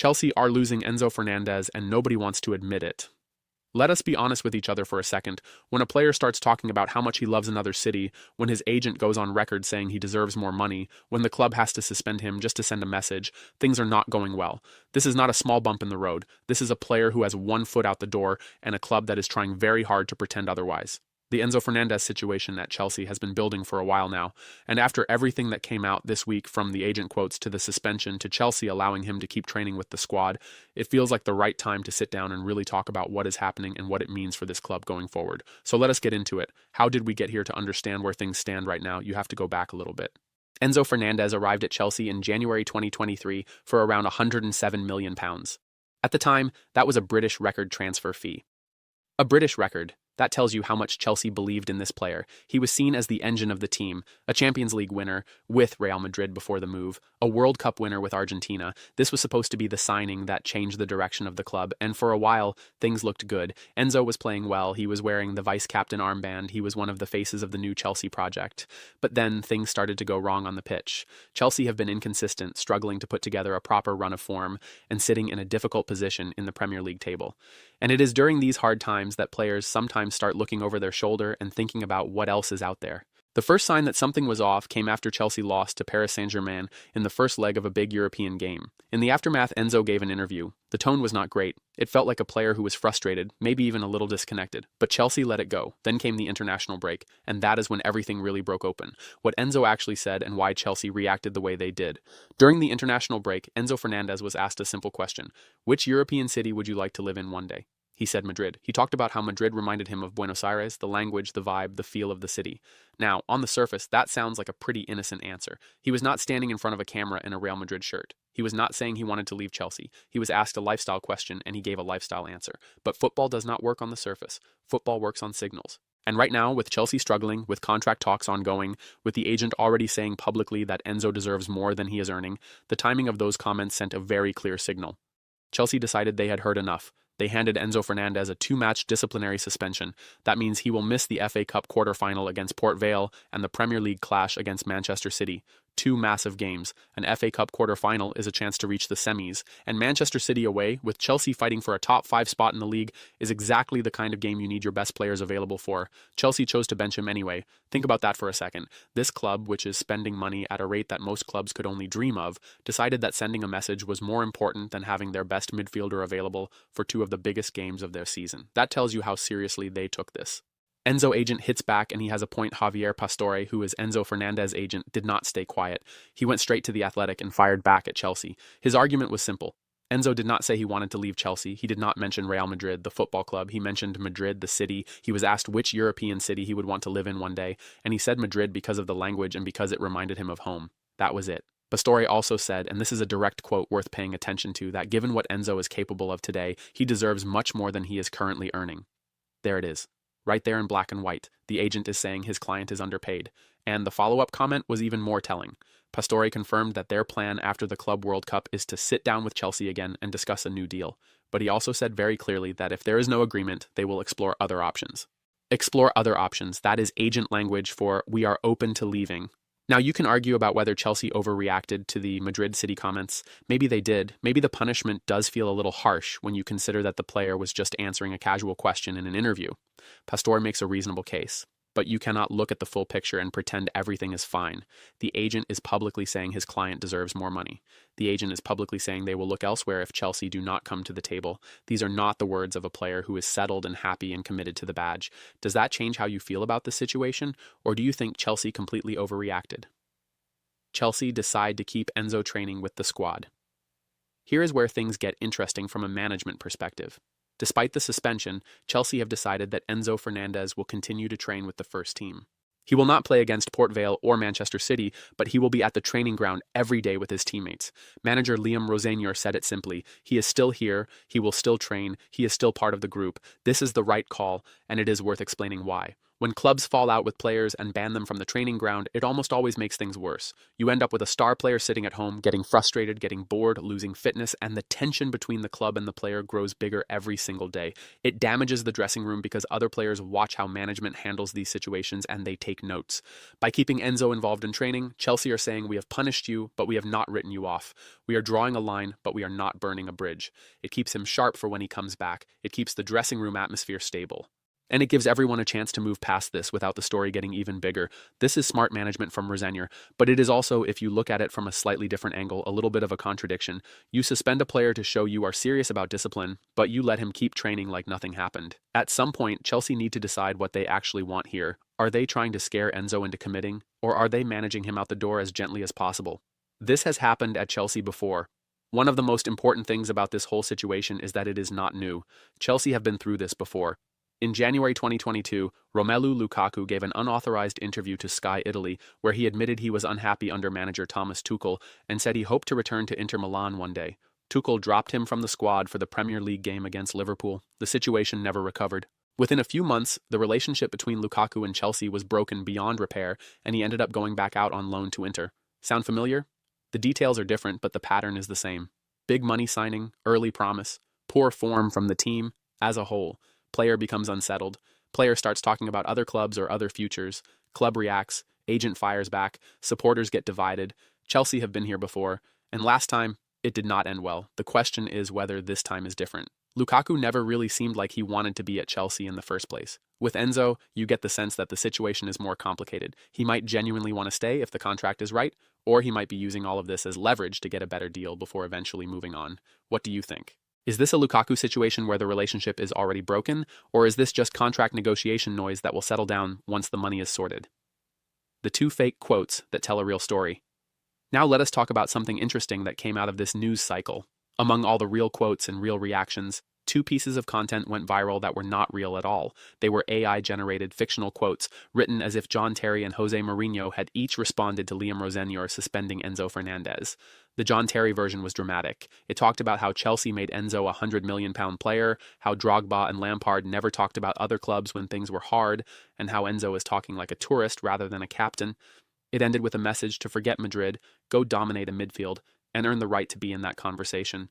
Chelsea are losing Enzo Fernandez and nobody wants to admit it. Let us be honest with each other for a second. When a player starts talking about how much he loves another city, when his agent goes on record saying he deserves more money, when the club has to suspend him just to send a message, things are not going well. This is not a small bump in the road. This is a player who has one foot out the door and a club that is trying very hard to pretend otherwise. The Enzo Fernandez situation at Chelsea has been building for a while now, and after everything that came out this week, from the agent quotes to the suspension to Chelsea allowing him to keep training with the squad, it feels like the right time to sit down and really talk about what is happening and what it means for this club going forward. So let us get into it. How did we get here? To understand where things stand right now, you have to go back a little bit. Enzo Fernandez arrived at Chelsea in January 2023 for around £107 million. At the time, that was a British record transfer fee. A British record. That tells you how much Chelsea believed in this player. He was seen as the engine of the team, a Champions League winner with Real Madrid before the move, a World Cup winner with Argentina. This was supposed to be the signing that changed the direction of the club, and for a while, things looked good. Enzo was playing well, he was wearing the vice-captain armband, he was one of the faces of the new Chelsea project. But then, things started to go wrong on the pitch. Chelsea have been inconsistent, struggling to put together a proper run of form, and sitting in a difficult position in the Premier League table. And it is during these hard times that players sometimes start looking over their shoulder and thinking about what else is out there. The first sign that something was off came after Chelsea lost to Paris Saint-Germain in the first leg of a big European game. In the aftermath, Enzo gave an interview. The tone was not great. It felt like a player who was frustrated, maybe even a little disconnected. But Chelsea let it go. Then came the international break, and that is when everything really broke open. What Enzo actually said and why Chelsea reacted the way they did. During the international break, Enzo Fernandez was asked a simple question: which European city would you like to live in one day? He said Madrid. He talked about how Madrid reminded him of Buenos Aires, the language, the vibe, the feel of the city. Now, on the surface, that sounds like a pretty innocent answer. He was not standing in front of a camera in a Real Madrid shirt. He was not saying he wanted to leave Chelsea. He was asked a lifestyle question, and he gave a lifestyle answer. But football does not work on the surface. Football works on signals. And right now, with Chelsea struggling, with contract talks ongoing, with the agent already saying publicly that Enzo deserves more than he is earning, the timing of those comments sent a very clear signal. Chelsea decided they had heard enough. They handed Enzo Fernandez a 2-match disciplinary suspension. That means he will miss the FA Cup quarter-final against Port Vale and the Premier League clash against Manchester City. 2 massive games. An FA Cup quarter-final is a chance to reach the semis, and Manchester City away, with Chelsea fighting for a top 5 spot in the league, is exactly the kind of game you need your best players available for. Chelsea chose to bench him anyway. Think about that for a second. This club, which is spending money at a rate that most clubs could only dream of, decided that sending a message was more important than having their best midfielder available for 2 of the biggest games of their season. That tells you how seriously they took this. Enzo agent hits back, and he has a point. Javier Pastore, who is Enzo Fernandez agent, did not stay quiet. He went straight to the Athletic and fired back at Chelsea. His argument was simple. Enzo did not say he wanted to leave Chelsea. He did not mention Real Madrid, the football club. He mentioned Madrid, the city. He was asked which European city he would want to live in one day, and he said Madrid because of the language and because it reminded him of home. That was it. Pastore also said, and this is a direct quote worth paying attention to, that given what Enzo is capable of today, he deserves much more than he is currently earning. There it is. Right there in black and white, the agent is saying his client is underpaid. And the follow-up comment was even more telling. Pastore confirmed that their plan after the Club World Cup is to sit down with Chelsea again and discuss a new deal. But he also said very clearly that if there is no agreement, they will explore other options. Explore other options. That is agent language for we are open to leaving. Now, you can argue about whether Chelsea overreacted to the Madrid City comments. Maybe they did. Maybe the punishment does feel a little harsh when you consider that the player was just answering a casual question in an interview. Pastore makes a reasonable case. But you cannot look at the full picture and pretend everything is fine. The agent is publicly saying his client deserves more money. The agent is publicly saying they will look elsewhere if Chelsea do not come to the table. These are not the words of a player who is settled and happy and committed to the badge. Does that change how you feel about the situation, or do you think Chelsea completely overreacted? Chelsea decide to keep Enzo training with the squad. Here is where things get interesting from a management perspective. Despite the suspension, Chelsea have decided that Enzo Fernandez will continue to train with the first team. He will not play against Port Vale or Manchester City, but he will be at the training ground every day with his teammates. Manager Liam Rosenior said it simply: he is still here, he will still train, he is still part of the group. This is the right call, and it is worth explaining why. When clubs fall out with players and ban them from the training ground, it almost always makes things worse. You end up with a star player sitting at home, getting frustrated, getting bored, losing fitness, and the tension between the club and the player grows bigger every single day. It damages the dressing room because other players watch how management handles these situations and they take notes. By keeping Enzo involved in training, Chelsea are saying, "We have punished you, but we have not written you off. We are drawing a line, but we are not burning a bridge." It keeps him sharp for when he comes back. It keeps the dressing room atmosphere stable. And it gives everyone a chance to move past this without the story getting even bigger. This is smart management from Rosenior, but it is also, if you look at it from a slightly different angle, a little bit of a contradiction. You suspend a player to show you are serious about discipline, but you let him keep training like nothing happened. At some point, Chelsea need to decide what they actually want here. Are they trying to scare Enzo into committing, or are they managing him out the door as gently as possible? This has happened at Chelsea before. One of the most important things about this whole situation is that it is not new. Chelsea have been through this before. In January 2022, Romelu Lukaku gave an unauthorized interview to Sky Italy where he admitted he was unhappy under manager Thomas Tuchel and said he hoped to return to Inter Milan one day. Tuchel dropped him from the squad for the Premier League game against Liverpool. The situation never recovered. Within a few months, the relationship between Lukaku and Chelsea was broken beyond repair, and he ended up going back out on loan to Inter. Sound familiar? The details are different, but the pattern is the same. Big money signing, early promise, poor form from the team as a whole. Player becomes unsettled. Player starts talking about other clubs or other futures. Club reacts. Agent fires back. Supporters get divided. Chelsea have been here before. And last time, it did not end well. The question is whether this time is different. Lukaku never really seemed like he wanted to be at Chelsea in the first place. With Enzo, you get the sense that the situation is more complicated. He might genuinely want to stay if the contract is right, or he might be using all of this as leverage to get a better deal before eventually moving on. What do you think? Is this a Lukaku situation where the relationship is already broken, or is this just contract negotiation noise that will settle down once the money is sorted? The two fake quotes that tell a real story. Now let us talk about something interesting that came out of this news cycle. Among all the real quotes and real reactions, two pieces of content went viral that were not real at all. They were AI-generated fictional quotes, written as if John Terry and Jose Mourinho had each responded to Liam Rosenior suspending Enzo Fernandez. The John Terry version was dramatic. It talked about how Chelsea made Enzo a £100 million player, how Drogba and Lampard never talked about other clubs when things were hard, and how Enzo is talking like a tourist rather than a captain. It ended with a message to forget Madrid, go dominate a midfield, and earn the right to be in that conversation.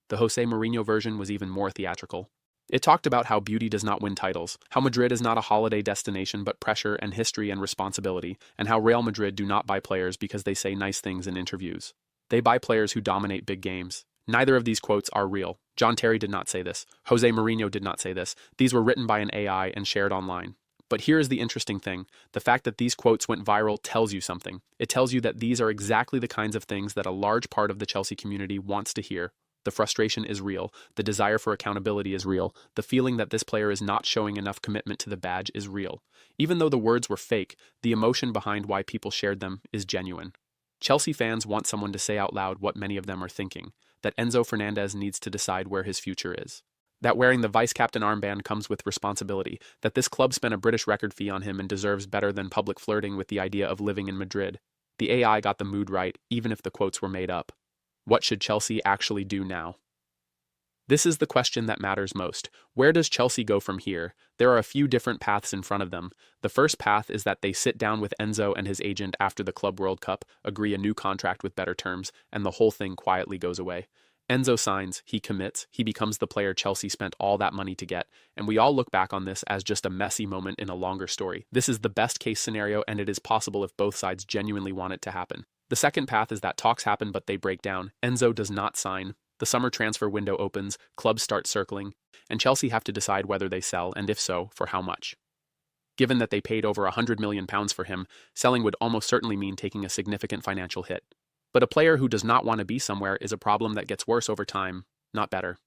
The Jose Mourinho version was even more theatrical. It talked about how beauty does not win titles, how Madrid is not a holiday destination but pressure and history and responsibility, and how Real Madrid do not buy players because they say nice things in interviews. They buy players who dominate big games. Neither of these quotes are real. John Terry did not say this. Jose Mourinho did not say this. These were written by an AI and shared online. But here is the interesting thing. The fact that these quotes went viral tells you something. It tells you that these are exactly the kinds of things that a large part of the Chelsea community wants to hear. The frustration is real. The desire for accountability is real. The feeling that this player is not showing enough commitment to the badge is real. Even though the words were fake, the emotion behind why people shared them is genuine. Chelsea fans want someone to say out loud what many of them are thinking, that Enzo Fernandez needs to decide where his future is. That wearing the vice-captain armband comes with responsibility, that this club spent a British record fee on him and deserves better than public flirting with the idea of living in Madrid. The AI got the mood right, even if the quotes were made up. What should Chelsea actually do now? This is the question that matters most. Where does Chelsea go from here? There are a few different paths in front of them. The first path is that they sit down with Enzo and his agent after the Club World Cup, agree a new contract with better terms, and the whole thing quietly goes away. Enzo signs, he commits, he becomes the player Chelsea spent all that money to get, and we all look back on this as just a messy moment in a longer story. This is the best case scenario, and it is possible if both sides genuinely want it to happen. The second path is that talks happen but they break down. Enzo does not sign. The summer transfer window opens, clubs start circling, and Chelsea have to decide whether they sell, and if so, for how much. Given that they paid over £100 million for him, selling would almost certainly mean taking a significant financial hit. But a player who does not want to be somewhere is a problem that gets worse over time, not better.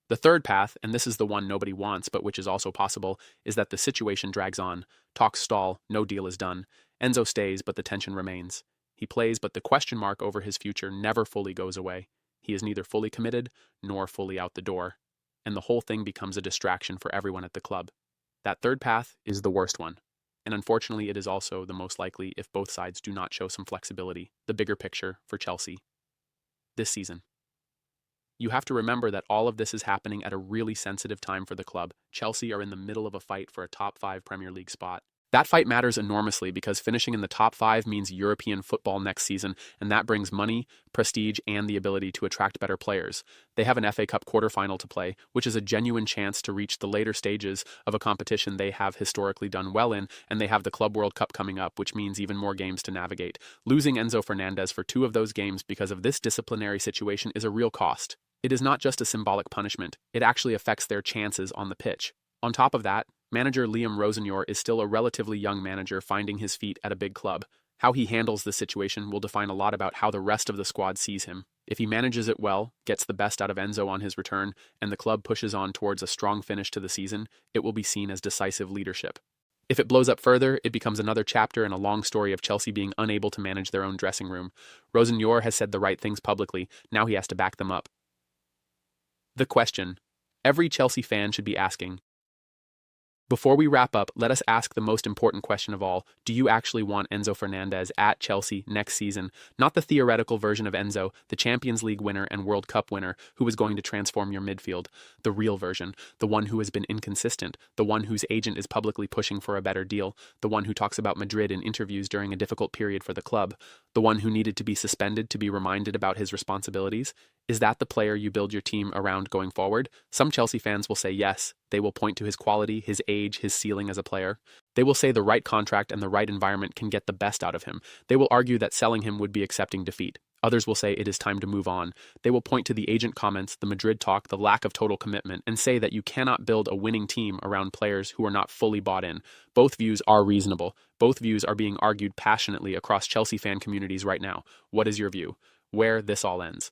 The third path, and this is the one nobody wants but which is also possible, is that the situation drags on. Talks stall, no deal is done. Enzo stays, but the tension remains. He plays, but the question mark over his future never fully goes away. He is neither fully committed nor fully out the door, and the whole thing becomes a distraction for everyone at the club. That third path is the worst one, and unfortunately it is also the most likely if both sides do not show some flexibility, the bigger picture for Chelsea this season. You have to remember that all of this is happening at a really sensitive time for the club. Chelsea are in the middle of a fight for a top 5 Premier League spot. That fight matters enormously because finishing in the top 5 means European football next season, and that brings money, prestige, and the ability to attract better players. They have an FA Cup quarterfinal to play, which is a genuine chance to reach the later stages of a competition they have historically done well in, and they have the Club World Cup coming up, which means even more games to navigate. Losing Enzo Fernandez for 2 of those games because of this disciplinary situation is a real cost. It is not just a symbolic punishment, it actually affects their chances on the pitch. On top of that, manager Liam Rosenyor is still a relatively young manager finding his feet at a big club. How he handles this situation will define a lot about how the rest of the squad sees him. If he manages it well, gets the best out of Enzo on his return, and the club pushes on towards a strong finish to the season, it will be seen as decisive leadership. If it blows up further, it becomes another chapter in a long story of Chelsea being unable to manage their own dressing room. Rosenyor has said the right things publicly, now he has to back them up. The question every Chelsea fan should be asking. Before we wrap up, let us ask the most important question of all. Do you actually want Enzo Fernandez at Chelsea next season? Not the theoretical version of Enzo, the Champions League winner and World Cup winner, who is going to transform your midfield. The real version, the one who has been inconsistent, the one whose agent is publicly pushing for a better deal, the one who talks about Madrid in interviews during a difficult period for the club, the one who needed to be suspended to be reminded about his responsibilities. Is that the player you build your team around going forward? Some Chelsea fans will say yes. They will point to his quality, his age, his ceiling as a player. They will say the right contract and the right environment can get the best out of him. They will argue that selling him would be accepting defeat. Others will say it is time to move on. They will point to the agent comments, the Madrid talk, the lack of total commitment, and say that you cannot build a winning team around players who are not fully bought in. Both views are reasonable. Both views are being argued passionately across Chelsea fan communities right now. What is your view? Where this all ends?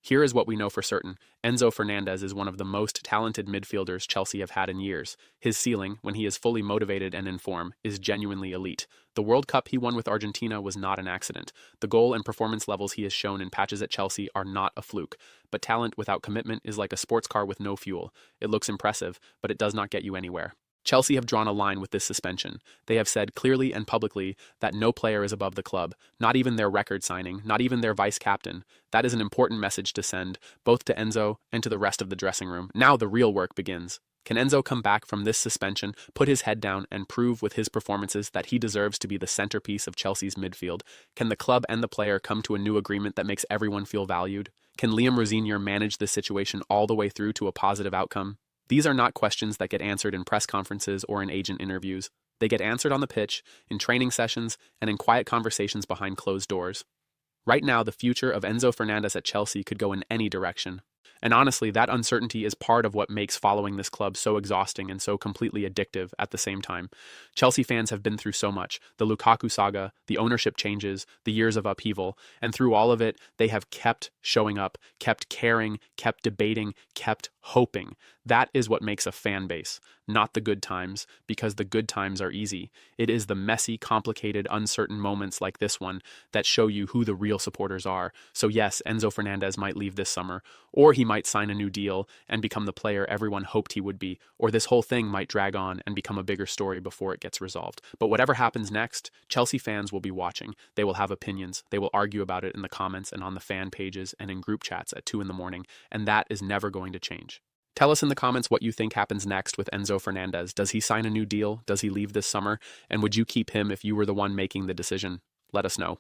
Here is what we know for certain. Enzo Fernandez is one of the most talented midfielders Chelsea have had in years. His ceiling, when he is fully motivated and in form, is genuinely elite. The World Cup he won with Argentina was not an accident. The goal and performance levels he has shown in patches at Chelsea are not a fluke. But talent without commitment is like a sports car with no fuel. It looks impressive, but it does not get you anywhere. Chelsea have drawn a line with this suspension. They have said clearly and publicly that no player is above the club, not even their record signing, not even their vice-captain. That is an important message to send, both to Enzo and to the rest of the dressing room. Now the real work begins. Can Enzo come back from this suspension, put his head down, and prove with his performances that he deserves to be the centerpiece of Chelsea's midfield? Can the club and the player come to a new agreement that makes everyone feel valued? Can Liam Rosenyor manage this situation all the way through to a positive outcome? These are not questions that get answered in press conferences or in agent interviews. They get answered on the pitch, in training sessions, and in quiet conversations behind closed doors. Right now, the future of Enzo Fernandez at Chelsea could go in any direction. And honestly, that uncertainty is part of what makes following this club so exhausting and so completely addictive at the same time. Chelsea fans have been through so much. The Lukaku saga, the ownership changes, the years of upheaval, and through all of it, they have kept showing up, kept caring, kept debating, kept hoping. That is what makes a fan base, not the good times, because the good times are easy. It is the messy, complicated, uncertain moments like this one that show you who the real supporters are. So yes, Enzo Fernandez might leave this summer, or he might sign a new deal and become the player everyone hoped he would be, or this whole thing might drag on and become a bigger story before it gets resolved. But whatever happens next, Chelsea fans will be watching. They will have opinions. They will argue about it in the comments and on the fan pages and in group chats at 2 a.m, and that is never going to change. Tell us in the comments what you think happens next with Enzo Fernandez. Does he sign a new deal? Does he leave this summer? And would you keep him if you were the one making the decision? Let us know.